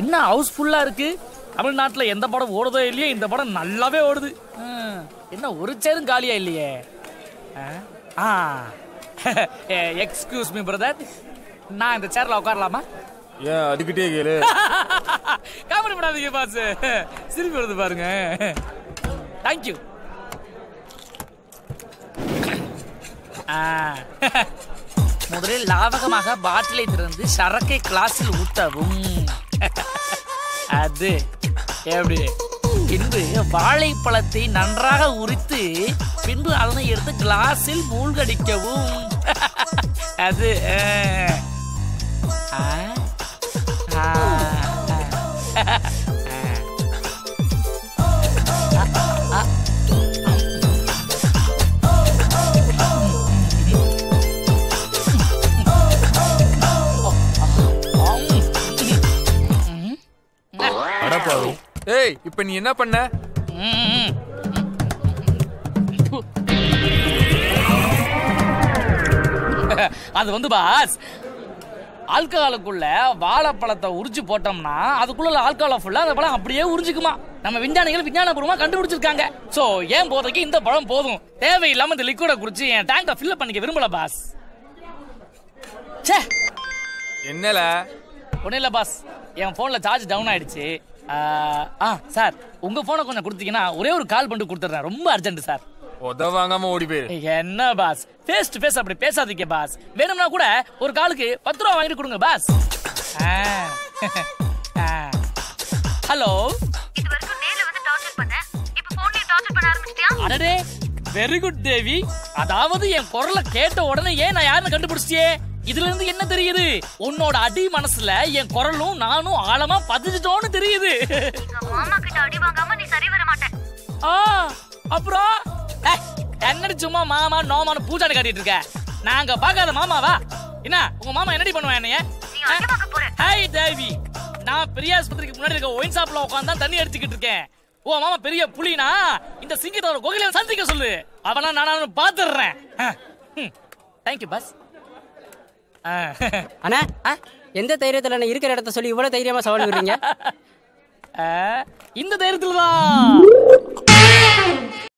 என்ன ஹவுஸ்ஃபுல்லா இருக்கு. தமிழ்நாட்டுல எந்த படம் ஓடுதோ இல்லையே, இந்த படம் நல்லாவே ஓடுது. என்ன ஒரு சேரும் காலியா இல்லையே. எக்ஸ்கியூஸ் மீ பிரதர், நான் இந்த சேர்ல உட்காரலாமா? ஏன் அதுக்கிட்டே கேளு. காமெடி பண்ணாதீங்க பாஸ், சிரிப்பு வருது பாருங்க. தேங்க்யூ. முதலில் லாவகமாக பாட்டிலை திறந்து சரக்கை கிளாஸில் ஊற்றவும். அது எப்படி? பின்பு வாழைப்பழத்தை நன்றாக உரித்து பின்பு அதனை எடுத்து கிளாஸில் மூழ்கடிக்கவும். அது ஏய், இப்ப நீ என்ன பண்ண? அது வந்து பாஸ், ஆல்கஹாலுக்குள்ள வாழைப்பழத்தை உரிச்சு போட்டோம்னா அதுக்குள்ள ஆல்கஹால் ஃபுல்லா அந்த பழம் அப்படியே உறிஞ்சுக்குமா. நம்ம விஞ்ஞானிகள் விஞ்ஞானபூர்வமா கண்டுபிடிச்சிருக்காங்க. சோ ஏன் போதைக்கு இந்த பழம் போதும், தேவையில்லாம இந்த லிக்விட குடிச்சு என் டேங்கை ஃபில் பண்ணிக்க விரும்பல பாஸ். என்னல? ஒன்னும் இல்ல பாஸ், என் போன்ல சார்ஜ் டவுன் ஆயிடுச்சு. சார், உங்க போனை கொஞ்சம் கொடுத்தீங்கன்னா ஒரே ஒரு கால் பண்ணி கொடுத்துறேன், ரொம்ப அர்ஜென்ட் சார். உதவாங்காம ஓடி போயிரு. என்ன பாஸ், ஃபேஸ் டு ஃபேஸ் அப்படி பேசாதீங்க பாஸ். வேணும்னா கூட ஒரு காலுக்கு 10 ரூபா வாங்கிட்டு கொடுங்க பாஸ். ஹலோ, இதுவரைக்கும் நேர்ல வந்து டார்ச்சர் பண்ண, இப்போ போன்ல டார்ச்சர் பண்ண ஆரம்பிச்சிட்டியா? அடடே, வெரி குட் தேவி. அதாவது என் குரலை கேட்ட உடனே ஏன் நான் யாருன்னு கண்டுபிடிச்சியே. இதுல இருந்து என்ன தெரியுது? உன்னோட அடி மனசுல என் குரலும் நானும் ஆழமா பதிஞ்சிட்டோன்னு தெரியுது. எங்க மாமா கிட்ட அடி வாங்காம நீ சரி வர மாட்டே. அப்புறம் என்னடி சும்மா மாமா நோமான்னு பூஜாடி காட்டிட்டு இருக்க? நாங்க பாக்காத மாமாவா? என்ன உங்க மாமா என்னடி பண்ணுவா என்னைய? நீ அடி வாங்க போற. ஹாய் தேவி, நான் பெரிய ஆஸ்பத்திரிக்கு முன்னாடி இருக்க ஒயின் ஷாப்ல உட்கார்ந்து தான் தண்ணி அடிச்சுக்கிட்டு இருக்கேன். ஓ மாமா பெரிய புலினா இந்த சிங்கத்தோட கோகில சந்திக்க சொல்லு, அவனா நானும் பாத்துறேன். Thank you boss. அண்ணா, எந்த தைரியத்துல நான் இருக்கிற இடத்த சொல்லி இவ்வளவு தைரியமா சவால் விடுறீங்க? இந்த தைரியத்துல தான்